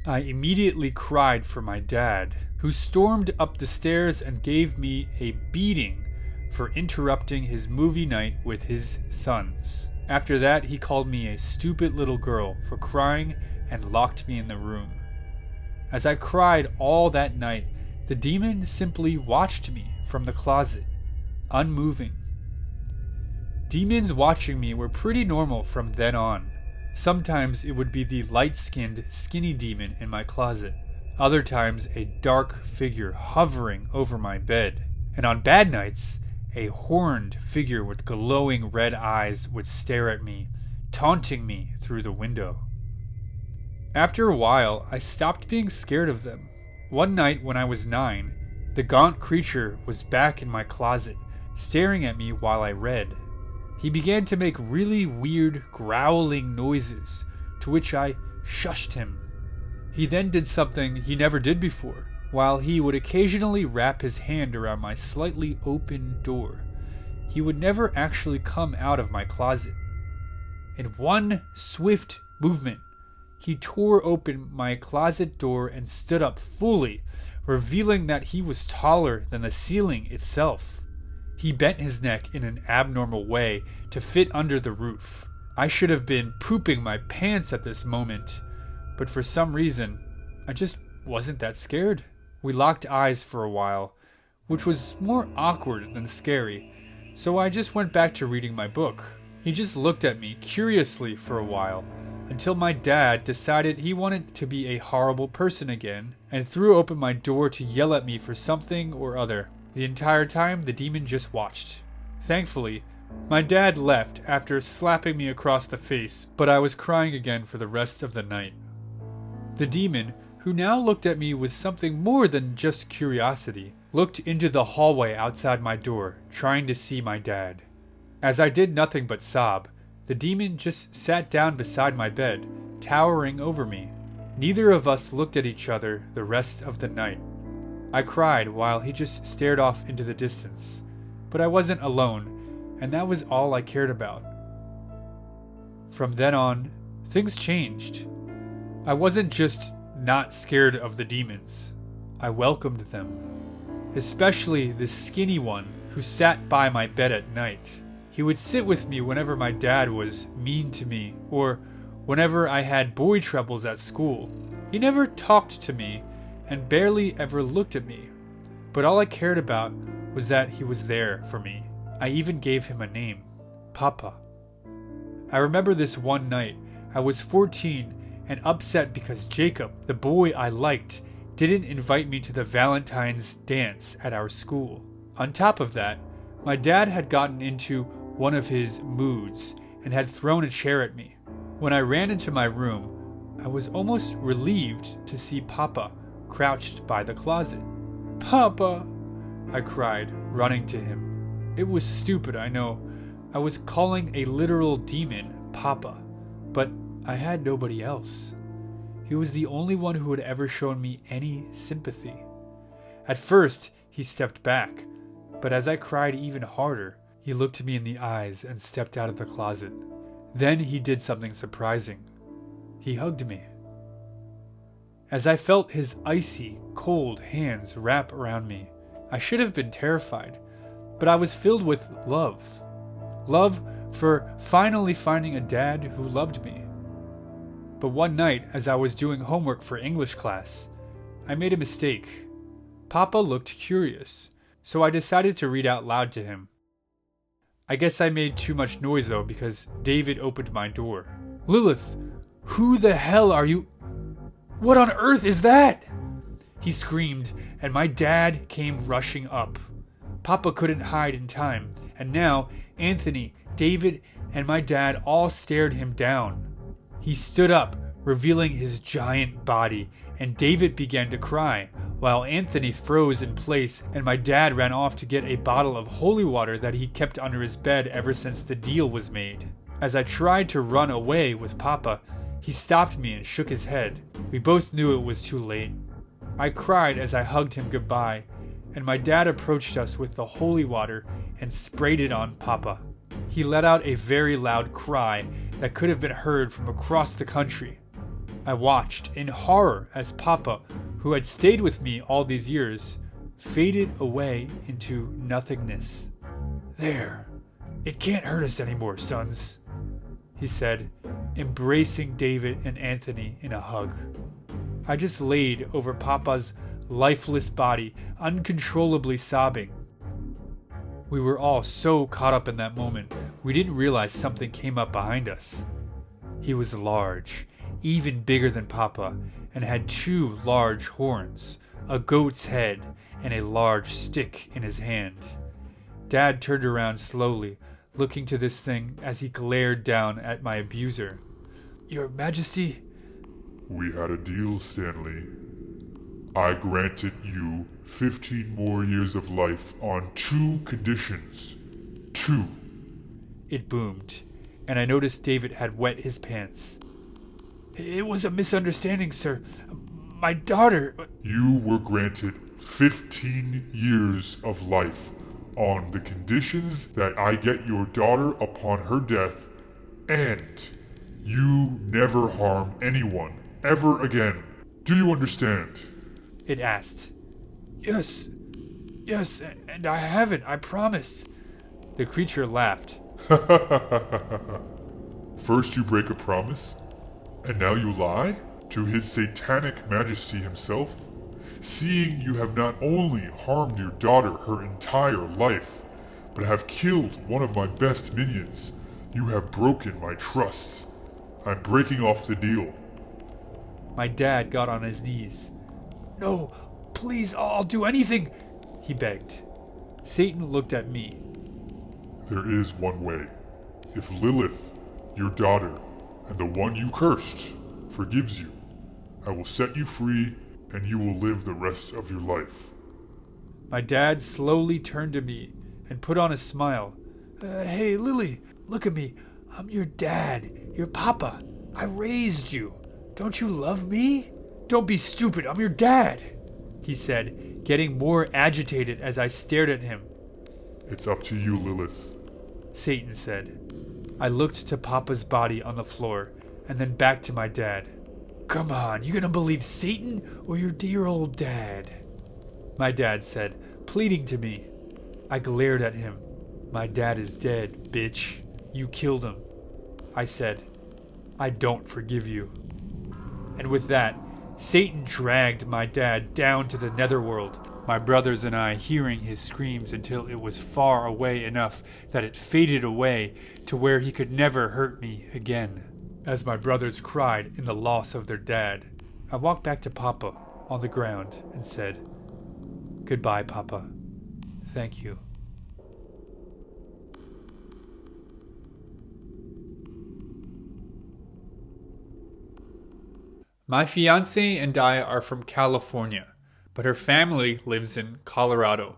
I immediately cried for my dad, who stormed up the stairs and gave me a beating for interrupting his movie night with his sons. After that, he called me a stupid little girl for crying and locked me in the room. As I cried all that night, the demon simply watched me from the closet, unmoving. Demons watching me were pretty normal from then on. Sometimes it would be the light-skinned, skinny demon in my closet. Other times a dark figure hovering over my bed. And on bad nights, a horned figure with glowing red eyes would stare at me, taunting me through the window. After a while, I stopped being scared of them. One night when I was 9, the gaunt creature was back in my closet, staring at me while I read. He began to make really weird growling noises, to which I shushed him. He then did something he never did before. While he would occasionally wrap his hand around my slightly open door, he would never actually come out of my closet. In one swift movement, he tore open my closet door and stood up fully, revealing that he was taller than the ceiling itself. He bent his neck in an abnormal way to fit under the roof. I should have been pooping my pants at this moment, but for some reason, I just wasn't that scared. We locked eyes for a while, which was more awkward than scary, so I just went back to reading my book. He just looked at me curiously for a while, until my dad decided he wanted to be a horrible person again, and threw open my door to yell at me for something or other. The entire time, the demon just watched. Thankfully, my dad left after slapping me across the face, but I was crying again for the rest of the night. The demon, who now looked at me with something more than just curiosity, looked into the hallway outside my door, trying to see my dad. As I did nothing but sob, the demon just sat down beside my bed, towering over me. Neither of us looked at each other the rest of the night. I cried while he just stared off into the distance, but I wasn't alone, and that was all I cared about. From then on, things changed. I wasn't just not scared of the demons. I welcomed them. Especially the skinny one who sat by my bed at night. He would sit with me whenever my dad was mean to me, or whenever I had boy troubles at school. He never talked to me, and barely ever looked at me. But all I cared about was that he was there for me. I even gave him a name, Papa. I remember this one night. I was 14 and upset because Jacob, the boy I liked, didn't invite me to the Valentine's dance at our school. On top of that, my dad had gotten into one of his moods and had thrown a chair at me. When I ran into my room, I was almost relieved to see Papa crouched by the closet. "Papa!" I cried, running to him. It was stupid, I know. I was calling a literal demon Papa, but I had nobody else. He was the only one who had ever shown me any sympathy. At first, he stepped back, but as I cried even harder, he looked me in the eyes and stepped out of the closet. Then he did something surprising. He hugged me. As I felt his icy, cold hands wrap around me, I should have been terrified, but I was filled with love. Love for finally finding a dad who loved me. But one night, as I was doing homework for English class, I made a mistake. Papa looked curious, so I decided to read out loud to him. I guess I made too much noise though, because David opened my door. "Lilith, who the hell are you? What on earth is that?" he screamed, and my dad came rushing up. Papa couldn't hide in time, and now Anthony, David, and my dad all stared him down. He stood up, revealing his giant body, and David began to cry, while Anthony froze in place, and my dad ran off to get a bottle of holy water that he kept under his bed ever since the deal was made. As I tried to run away with Papa, he stopped me and shook his head. We both knew it was too late. I cried as I hugged him goodbye, and my dad approached us with the holy water and sprayed it on Papa. He let out a very loud cry that could have been heard from across the country. I watched in horror as Papa, who had stayed with me all these years, faded away into nothingness. "There, it can't hurt us anymore, sons," he said, embracing David and Anthony in a hug. I just laid over Papa's lifeless body, uncontrollably sobbing. We were all so caught up in that moment, we didn't realize something came up behind us. He was large, even bigger than Papa, and had 2 large horns, a goat's head, and a large stick in his hand. Dad turned around slowly, looking to this thing as he glared down at my abuser. "Your Majesty?" We had a deal, Stanley. I granted you 15 more years of life on 2 conditions. 2. It boomed, and I noticed David had wet his pants. "It was a misunderstanding, sir. My daughter..." You were granted 15 years of life on the conditions that I get your daughter upon her death, and you never harm anyone ever again. Do you understand? It asked. Yes, and I haven't, I promise. The creature laughed. First you break a promise, and now you lie to his satanic majesty himself? Seeing you have not only harmed your daughter her entire life, but have killed one of my best minions, you have broken my trust. I'm breaking off the deal. My dad got on his knees. No, please, I'll do anything, he begged. Satan looked at me. There is one way. If Lilith, your daughter, and the one you cursed, forgives you, I will set you free and you will live the rest of your life. My dad slowly turned to me and put on a smile. Hey, Lily, look at me. I'm your dad, your papa. I raised you. Don't you love me? Don't be stupid, I'm your dad, he said, getting more agitated as I stared at him. It's up to you, Lilith, Satan said. I looked to Papa's body on the floor and then back to my dad. Come on, you gonna believe Satan or your dear old dad? My dad said, pleading to me. I glared at him. My dad is dead, bitch. You killed him. I said, I don't forgive you. And with that, Satan dragged my dad down to the netherworld, my brothers and I hearing his screams until it was far away enough that it faded away to where he could never hurt me again. As my brothers cried in the loss of their dad, I walked back to Papa on the ground and said, Goodbye, Papa. Thank you. My fiancée and I are from California, but her family lives in Colorado,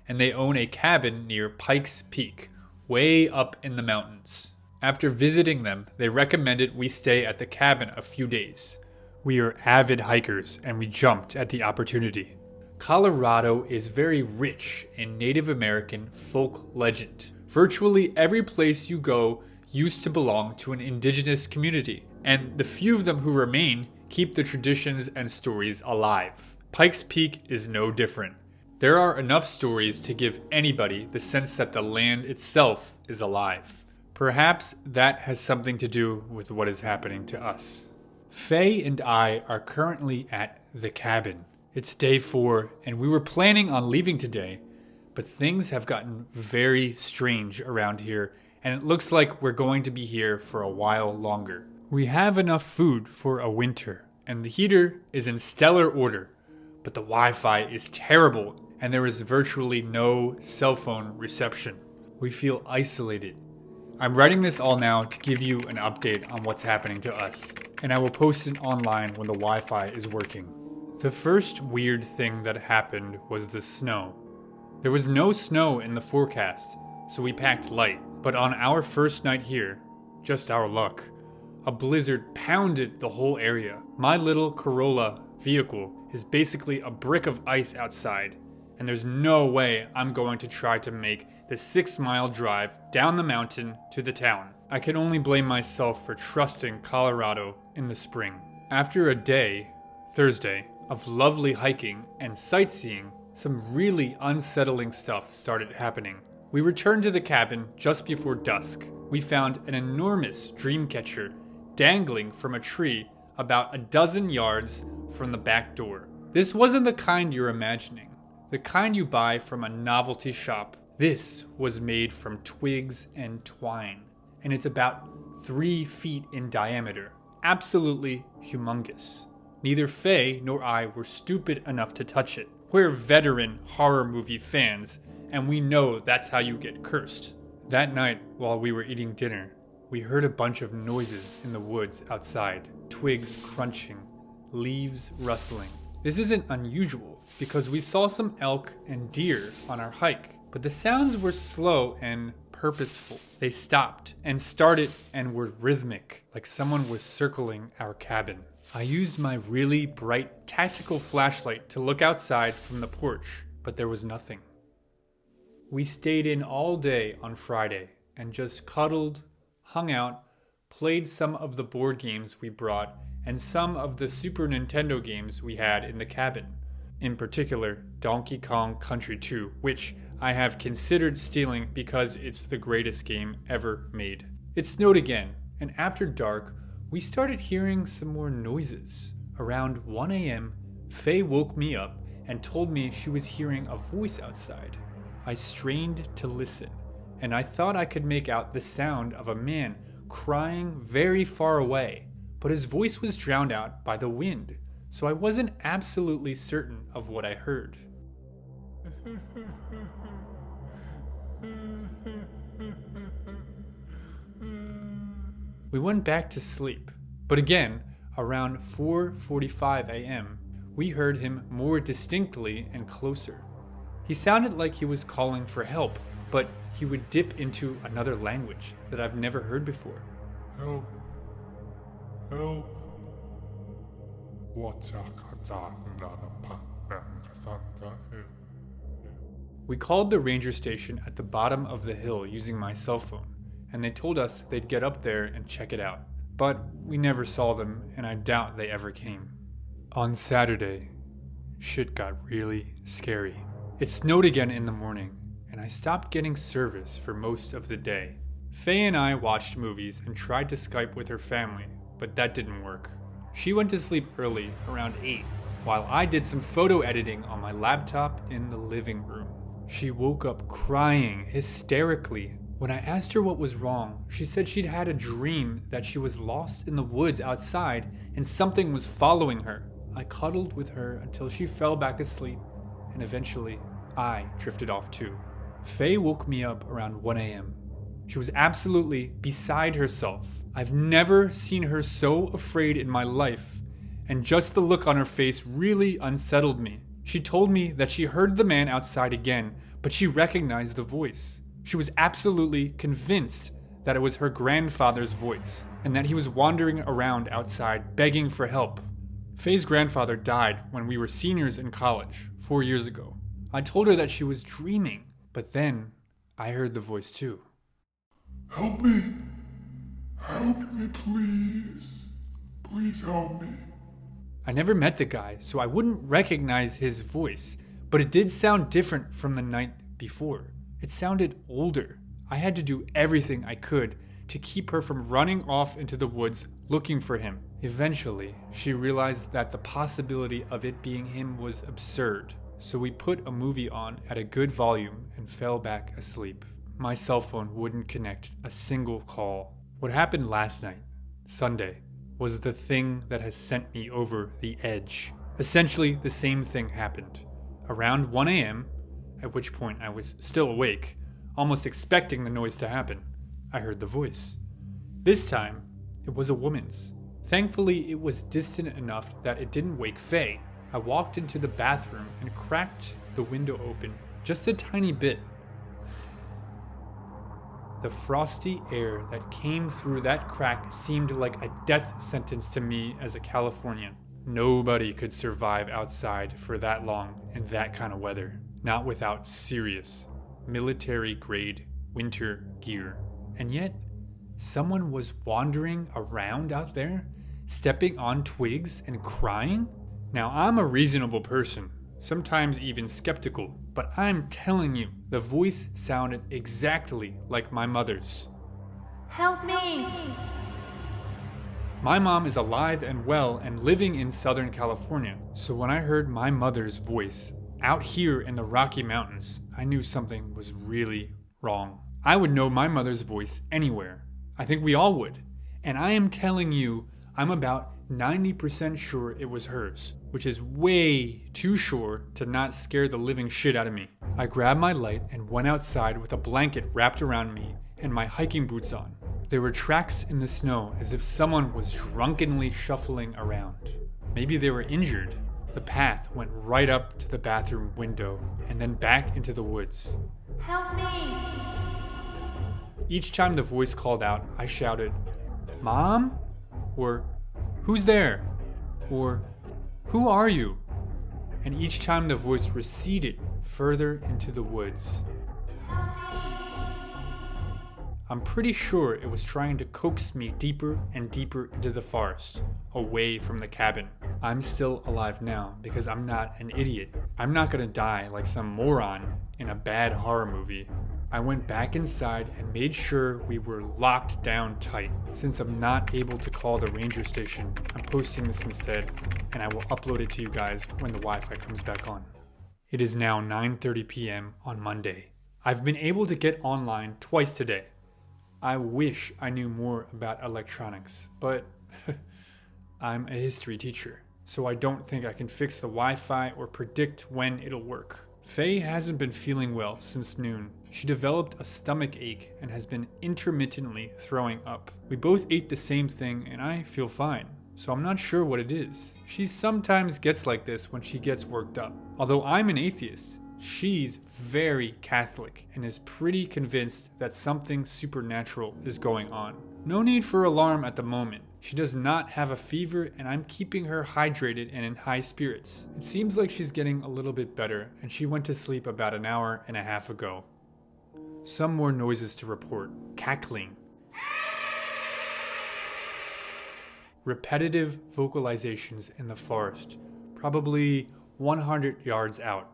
and they own a cabin near Pikes Peak, way up in the mountains. After visiting them, they recommended we stay at the cabin a few days. We are avid hikers, and we jumped at the opportunity. Colorado is very rich in Native American folk legend. Virtually every place you go used to belong to an indigenous community, and the few of them who remain keep the traditions and stories alive. Pikes Peak is no different. There are enough stories to give anybody the sense that the land itself is alive. Perhaps that has something to do with what is happening to us. Faye and I are currently at the cabin. It's day 4, and we were planning on leaving today, but things have gotten very strange around here, and it looks like we're going to be here for a while longer. We have enough food for a winter, and the heater is in stellar order, but the Wi-Fi is terrible, and there is virtually no cell phone reception. We feel isolated. I'm writing this all now to give you an update on what's happening to us, and I will post it online when the Wi-Fi is working. The first weird thing that happened was the snow. There was no snow in the forecast, so we packed light, but on our first night here, just our luck, a blizzard pounded the whole area. My little Corolla vehicle is basically a brick of ice outside, and there's no way I'm going to try to make the 6-mile drive down the mountain to the town. I can only blame myself for trusting Colorado in the spring. After a day, Thursday, of lovely hiking and sightseeing, some really unsettling stuff started happening. We returned to the cabin just before dusk. We found an enormous dream catcher dangling from a tree about a dozen yards from the back door. This wasn't the kind you're imagining, the kind you buy from a novelty shop. This was made from twigs and twine, and it's about 3 feet in diameter. Absolutely humongous. Neither Faye nor I were stupid enough to touch it. We're veteran horror movie fans, and we know that's how you get cursed. That night, while we were eating dinner, we heard a bunch of noises in the woods outside. Twigs crunching, leaves rustling. This isn't unusual, because we saw some elk and deer on our hike, but the sounds were slow and purposeful. They stopped and started and were rhythmic, like someone was circling our cabin. I used my really bright tactical flashlight to look outside from the porch, but there was nothing. We stayed in all day on Friday and just cuddled, hung out, played some of the board games we brought and some of the Super Nintendo games we had in the cabin. In particular, Donkey Kong Country 2, which I have considered stealing because it's the greatest game ever made. It snowed again, and after dark, we started hearing some more noises. Around 1 a.m., Faye woke me up and told me she was hearing a voice outside. I strained to listen, and I thought I could make out the sound of a man crying very far away, but his voice was drowned out by the wind, so I wasn't absolutely certain of what I heard. We went back to sleep, but again, around 4:45 a.m., we heard him more distinctly and closer. He sounded like he was calling for help, but he would dip into another language that I've never heard before. Help. Help. We called the ranger station at the bottom of the hill using my cell phone, and they told us they'd get up there and check it out. But we never saw them, and I doubt they ever came. On Saturday, shit got really scary. It snowed again in the morning, and I stopped getting service for most of the day. Faye and I watched movies and tried to Skype with her family, but that didn't work. She went to sleep early, around 8, while I did some photo editing on my laptop in the living room. She woke up crying hysterically. When I asked her what was wrong, she said she'd had a dream that she was lost in the woods outside and something was following her. I cuddled with her until she fell back asleep, and eventually I drifted off too. Faye woke me up around 1 a.m. She was absolutely beside herself. I've never seen her so afraid in my life, and just the look on her face really unsettled me. She told me that she heard the man outside again, but she recognized the voice. She was absolutely convinced that it was her grandfather's voice, and that he was wandering around outside begging for help. Faye's grandfather died when we were seniors in college, 4 years ago. I told her that she was dreaming, but then I heard the voice too. Help me! Help me, please! Please help me. I never met the guy, so I wouldn't recognize his voice, but it did sound different from the night before. It sounded older. I had to do everything I could to keep her from running off into the woods looking for him. Eventually, she realized that the possibility of it being him was absurd, so we put a movie on at a good volume and fell back asleep. My cell phone wouldn't connect a single call. What happened last night, Sunday, was the thing that has sent me over the edge. Essentially, the same thing happened. Around 1 a.m., at which point I was still awake, almost expecting the noise to happen, I heard the voice. This time, it was a woman's. Thankfully, it was distant enough that it didn't wake Faye. I walked into the bathroom and cracked the window open just a tiny bit. The frosty air that came through that crack seemed like a death sentence to me as a Californian. Nobody could survive outside for that long in that kind of weather, not without serious, military-grade winter gear. And yet, someone was wandering around out there, stepping on twigs and crying? Now, I'm a reasonable person, sometimes even skeptical, but I'm telling you, the voice sounded exactly like my mother's. Help me! My mom is alive and well and living in Southern California, so when I heard my mother's voice out here in the Rocky Mountains, I knew something was really wrong. I would know my mother's voice anywhere. I think we all would. And I am telling you, I'm about 90% sure it was hers, which is way too sure to not scare the living shit out of me. I grabbed my light and went outside with a blanket wrapped around me and my hiking boots on. There were tracks in the snow as if someone was drunkenly shuffling around. Maybe they were injured. The path went right up to the bathroom window and then back into the woods. Help me! Each time the voice called out, I shouted, "Mom?" Or, "Who's there?" Or, "Who are you?" And each time the voice receded further into the woods. I'm pretty sure it was trying to coax me deeper and deeper into the forest, away from the cabin. I'm still alive now because I'm not an idiot. I'm not gonna die like some moron in a bad horror movie. I went back inside and made sure we were locked down tight. Since I'm not able to call the ranger station, I'm posting this instead, and I will upload it to you guys when the Wi-Fi comes back on. It is now 9:30 p.m. on Monday. I've been able to get online twice today. I wish I knew more about electronics, but I'm a history teacher, so I don't think I can fix the Wi-Fi or predict when it'll work. Faye hasn't been feeling well since noon. She developed a stomach ache and has been intermittently throwing up. We both ate the same thing and I feel fine, so I'm not sure what it is. She sometimes gets like this when she gets worked up. Although I'm an atheist, she's very Catholic and is pretty convinced that something supernatural is going on. No need for alarm at the moment. She does not have a fever and I'm keeping her hydrated and in high spirits. It seems like she's getting a little bit better and she went to sleep about an hour and a half ago. Some more noises to report. Cackling. Repetitive vocalizations in the forest, probably 100 yards out.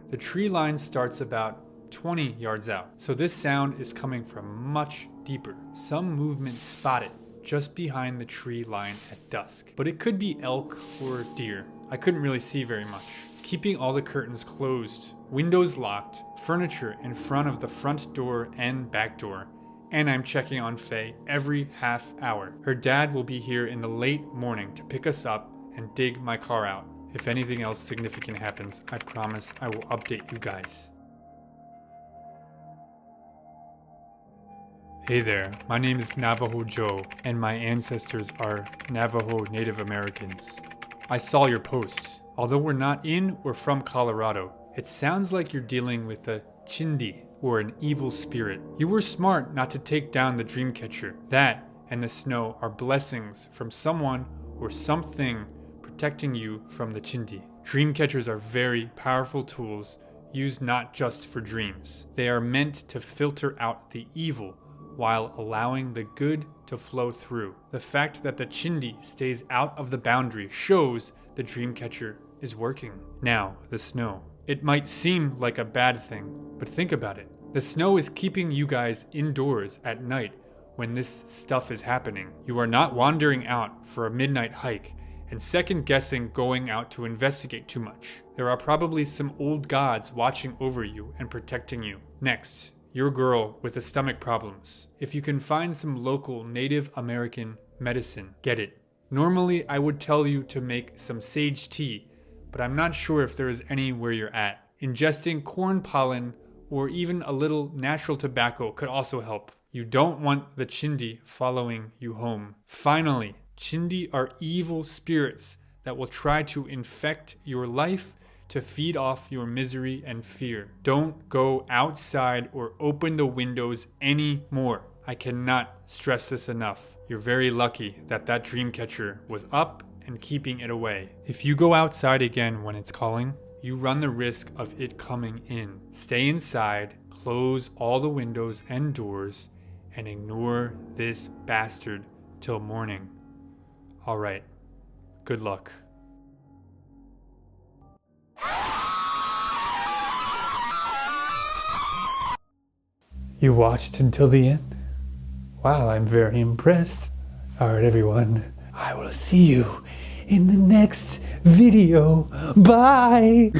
The tree line starts about 20 yards out, so this sound is coming from much deeper. Some movement spotted just behind the tree line at dusk, but it could be elk or deer. I couldn't really see very much. Keeping all the curtains closed, windows locked, furniture in front of the front door and back door, and I'm checking on Faye every half hour. Her dad will be here in the late morning to pick us up and dig my car out. If anything else significant happens, I promise I will update you guys. Hey there, my name is Navajo Joe, and my ancestors are Navajo Native Americans. I saw your post. Although we're not in or from Colorado, it sounds like you're dealing with a chindi, or an evil spirit. You were smart not to take down the dreamcatcher. That and the snow are blessings from someone or something protecting you from the chindi. Dreamcatchers are very powerful tools used not just for dreams. They are meant to filter out the evil while allowing the good to flow through. The fact that the chindi stays out of the boundary shows the dreamcatcher is working. Now, the snow. It might seem like a bad thing, but think about it. The snow is keeping you guys indoors at night when this stuff is happening. You are not wandering out for a midnight hike and second guessing going out to investigate too much. There are probably some old gods watching over you and protecting you. Next, your girl with the stomach problems. If you can find some local Native American medicine, get it. Normally, I would tell you to make some sage tea, but I'm not sure if there is any where you're at. Ingesting corn pollen or even a little natural tobacco could also help. You don't want the chindi following you home. Finally, chindi are evil spirits that will try to infect your life to feed off your misery and fear. Don't go outside or open the windows anymore. I cannot stress this enough. You're very lucky that that dreamcatcher was up and keeping it away. If you go outside again when it's calling, you run the risk of it coming in. Stay inside, close all the windows and doors, and ignore this bastard till morning. All right, good luck. You watched until the end? Wow, I'm very impressed. All right, everyone, I will see you in the next video. Bye!